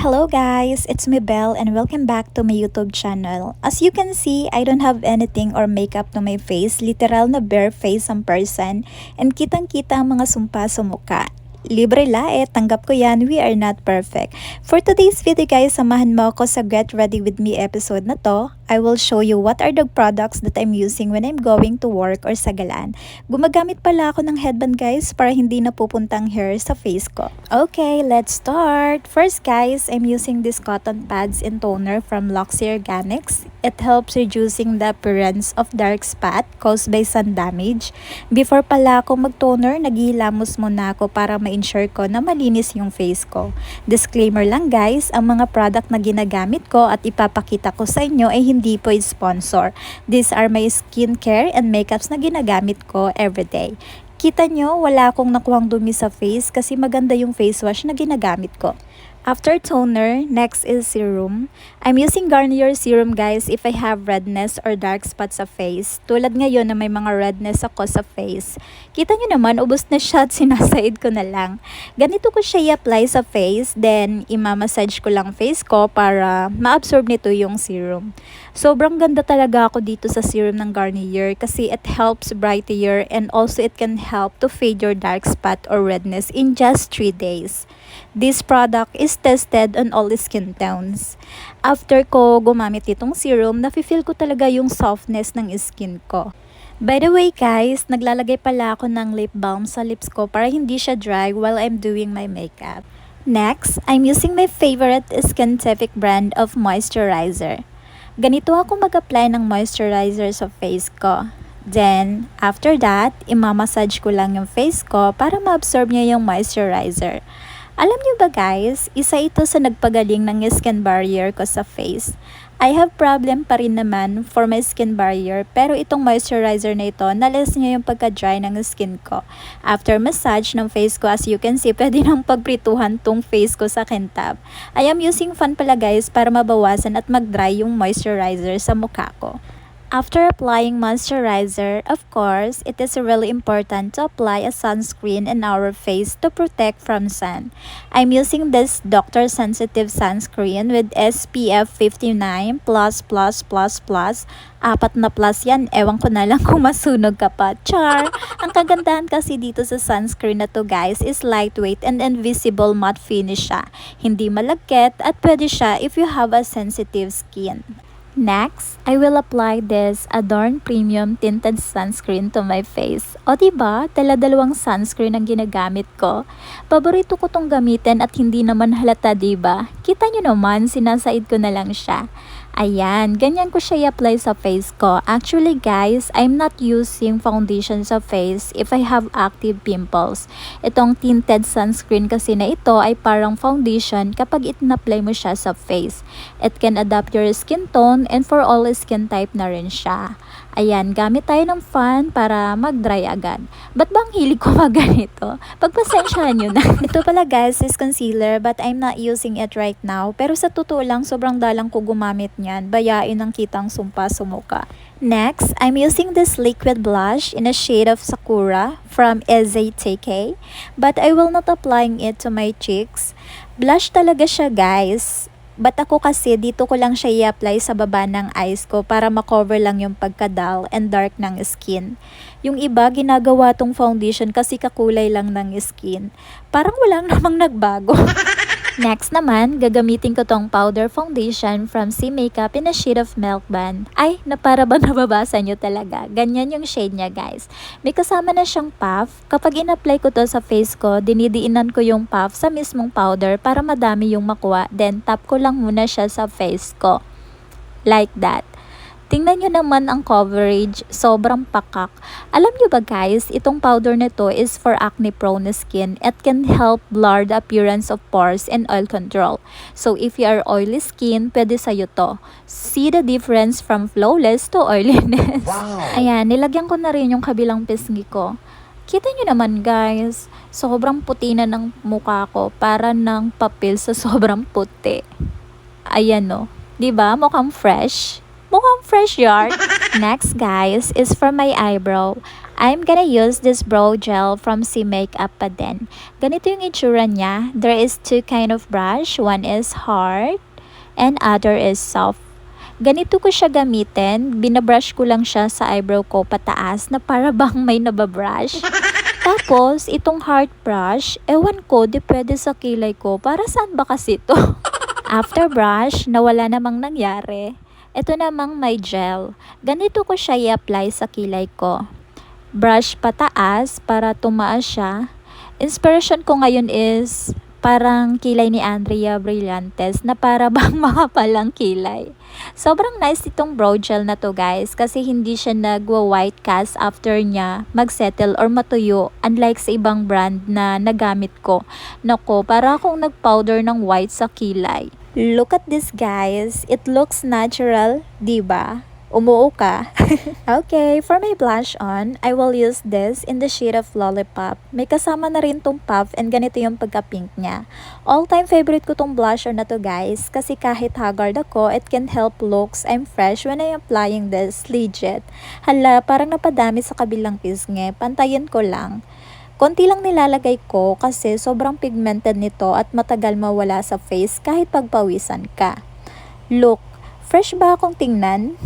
Hello guys, it's me Belle and welcome back to my YouTube channel. As you can see, I don't have anything or makeup to my face, literal na bare face ang person, and kitang-kita ang mga sumpa sa mukha. Libre la tanggap ko yan, we are not perfect. For today's video guys, samahan mo ako sa Get Ready With Me episode na to. I will show you what are the products that I'm using when I'm going to work or sa galaan. Gumagamit pala ako ng headband guys para hindi napupuntang hair sa face ko. Okay, let's start! First guys, I'm using this cotton pads and toner from Luxy Organics. It helps reducing the appearance of dark spot caused by sun damage. Before pala ako mag-toner, naghihilamos muna ako para ma-ensure ko na malinis yung face ko. Disclaimer lang guys, ang mga product na ginagamit ko at ipapakita ko sa inyo ay hindi po sponsor. These are my skincare and makeups na ginagamit ko everyday. Kita nyo, wala akong nakuhang dumi sa face kasi maganda yung face wash na ginagamit ko. After toner, next is serum. I'm using Garnier serum guys if I have redness or dark spots sa face. Tulad ngayon na may mga redness ako sa face. Kita nyo naman, ubos na siya at sinasaid ko na lang. Ganito ko siya i-apply sa face, then imamassage ko lang face ko para ma-absorb nito yung serum. Sobrang ganda talaga ako dito sa serum ng Garnier kasi it helps brighter and also it can help to fade your dark spot or redness in just 3 days. This product is tested on all skin tones. After ko gumamit itong serum, nafe-feel ko talaga yung softness ng skin ko. By the way guys, naglalagay pala ako ng lip balm sa lips ko para hindi siya dry while I'm doing my makeup. Next, I'm using my favorite Skintific brand of moisturizer. Ganito ako mag-apply ng moisturizer sa face ko. Then, after that, imamassage ko lang yung face ko para ma-absorb niya yung moisturizer. Alam niyo ba guys, isa ito sa nagpagaling ng skin barrier ko sa face. I have problem pa rin naman for my skin barrier pero itong moisturizer na ito, nalis niya yung pagka-dry ng skin ko. After massage ng face ko, as you can see, pwede nang pagprituhan tong face ko sa kintab. I am using fan pala guys para mabawasan at mag-dry yung moisturizer sa mukha ko. After applying moisturizer, of course, it is really important to apply a sunscreen in our face to protect from sun. I'm using this Doctor Sensitive sunscreen with SPF 59++++. Apat na plus yan, ewan ko na lang kung masunog ka pa. Char! Ang kagandahan kasi dito sa sunscreen na to guys is lightweight and invisible matte finish siya. Hindi malagkit at pwede siya if you have a sensitive skin. Next, I will apply this Adorn Premium Tinted Sunscreen to my face. O diba, dala-dalawang sunscreen ang ginagamit ko. Paborito ko tong gamitin at hindi naman halata diba? Kita nyo naman, sinasaid ko na lang siya. Ayan, ganyan ko siya i-apply sa face ko. Actually guys, I'm not using foundation sa face if I have active pimples. Itong tinted sunscreen kasi na ito ay parang foundation kapag in-apply mo siya sa face. It can adapt your skin tone and for all skin type na rin siya. Ayan, gamit tayo ng fan para mag-dry agad. Ba't bang hilig ko ganito? Pagpasensyahan nyo na. Ito pala guys is concealer but I'm not using it right now. Pero sa totoo lang, sobrang dalang ko gumamit niyan. Bayain ang kitang sumpa sa mukha. Next, I'm using this liquid blush in a shade of Sakura from EZTK. But I will not applying it to my cheeks. Blush talaga siya guys. But ako kasi dito ko lang siya i-apply sa baba ng eyes ko para makover lang yung pagka-dull and dark ng skin. Yung iba ginagawa tong foundation kasi kakulay lang ng skin. Parang walang namang nagbago. Next naman, gagamitin ko tong powder foundation from C Makeup in a shade of Milk Bun. Ay, para ba nababasa nyo talaga? Ganyan yung shade niya guys. May kasama na siyang puff. Kapag in-apply ko to sa face ko, dinidiinan ko yung puff sa mismong powder para madami yung makuha. Then tap ko lang muna siya sa face ko. Like that. Tingnan nyo naman ang coverage, sobrang pakak. Alam nyo ba guys, itong powder na to is for acne prone skin. It can help blur the appearance of pores and oil control. So if you are oily skin, pwede sa'yo to. See the difference from flawless to oiliness. Wow. Ayan, nilagyan ko na rin yung kabilang pisngi ko. Kita nyo naman guys, sobrang puti na ng mukha ko para ng papel sa sobrang puti. Ayan no, diba mukhang fresh? Mukhang fresh yarn. Next guys is for my eyebrow. I'm gonna use this brow gel from C Makeup pa din. Ganito yung itsura niya. There is two kind of brush. One is hard and other is soft. Ganito ko siya gamitin. Binabrush ko lang siya sa eyebrow ko pataas na para bang may nababrush. Tapos, itong hard brush, ewan ko, di pwede sa kilay ko. Para saan ba kasi ito? After brush, nawala namang nangyari. Ito namang may gel. Ganito ko siya i-apply sa kilay ko. Brush pataas para tumaas siya. Inspiration ko ngayon is parang kilay ni Andrea Brillantes na para bang mga palang kilay. Sobrang nice itong brow gel na to guys kasi hindi siya nagwa-white cast after niya magsettle or matuyo unlike sa ibang brand na nagamit ko. Nako, para akong nag-powder ng white sa kilay. Look at this guys, it looks natural, diba? Umuo ka. Okay, for my blush on, I will use this in the shade of Lollipop. May kasama na rin tong puff and ganito yung pagka-pink niya. All-time favorite ko tong blusher na to guys kasi kahit haggard ako, it can help looks. I'm fresh when I'm applying this. Legit. Hala, parang napadami sa kabilang pisngi. Pantayin ko lang. Konti lang nilalagay ko kasi sobrang pigmented nito at matagal mawala sa face kahit pagpawisan ka. Look, fresh ba akong tingnan?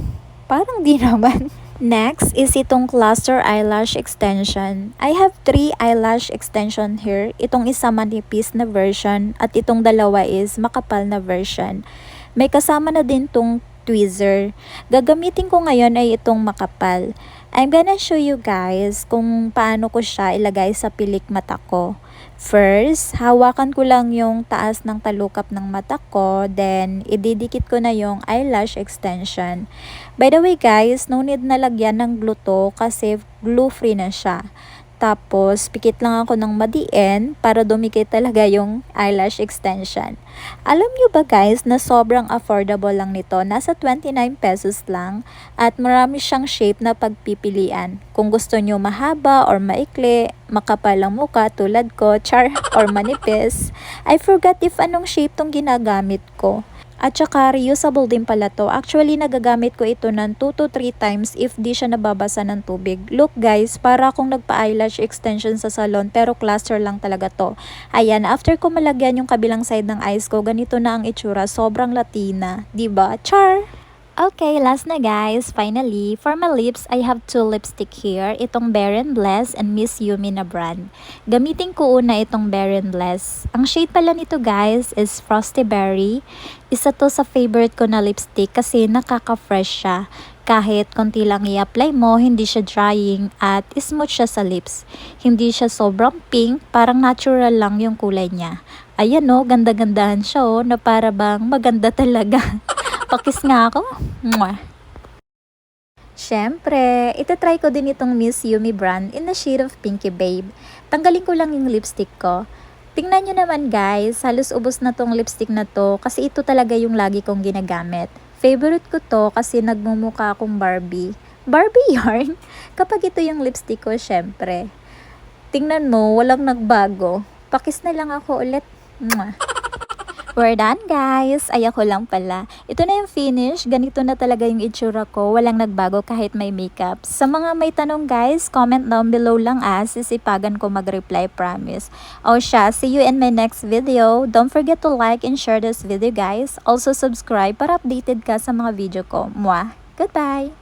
Parang di naman. Next is itong cluster eyelash extension. I have 3 eyelash extension here. Itong isa manipis na version at itong dalawa is makapal na version. May kasama na din tong tweezer. Gagamitin ko ngayon ay itong makapal. I'm gonna show you guys kung paano ko siya ilagay sa pilik mata ko. First, hawakan ko lang yung taas ng talukap ng mata ko, then ididikit ko na yung eyelash extension. By the way guys, no need na lagyan ng glue to kasi glue-free na siya. Tapos, pikit lang ako ng madiin para dumikit talaga yung eyelash extension. Alam nyo ba guys na sobrang affordable lang nito? Nasa 29 pesos lang at marami siyang shape na pagpipilian. Kung gusto nyo mahaba or maikli, makapal ang muka tulad ko, char, or manipis. I forgot if anong shape tong ginagamit ko. At saka reusable din pala to. Actually, nagagamit ko ito ng 2 to 3 times if di siya nababasa ng tubig. Look guys, para akong nagpa-eyelash extension sa salon pero cluster lang talaga to. Ayan, after ko malagyan yung kabilang side ng eyes ko, ganito na ang itsura. Sobrang Latina. Diba? Char! Okay, last na guys. Finally, for my lips, I have 2 lipstick here. Itong Bare & Bless and Miss Yumi na brand. Gamitin ko una itong Bare & Bless. Ang shade pala nito guys is Frosty Berry. Isa to sa favorite ko na lipstick kasi nakaka-fresh siya. Kahit konti lang i-apply mo, hindi siya drying at smooth siya sa lips. Hindi siya sobrang pink, parang natural lang yung kulay niya. Ayan o, ganda-gandahan siya o, na para bang maganda talaga. Pakis nga ako. Mwah. Siyempre, itatry ko din itong Miss Yumi brand in the shade of Pinky Babe. Tanggalin ko lang yung lipstick ko. Tingnan nyo naman guys, halos ubos na tong lipstick na to kasi ito talaga yung lagi kong ginagamit. Favorite ko to kasi nagmumukha akong Barbie. Barbie yarn? Kapag ito yung lipstick ko, syempre. Tingnan mo, walang nagbago. Pakis na lang ako ulit. Mwah. We're done guys! Ay ako lang pala. Ito na yung finish. Ganito na talaga yung itsura ko. Walang nagbago kahit may makeup. Sa mga may tanong guys, comment down below lang sisipagan ko mag-reply, promise. O siya, see you in my next video. Don't forget to like and share this video guys. Also subscribe para updated ka sa mga video ko. Mwah! Goodbye!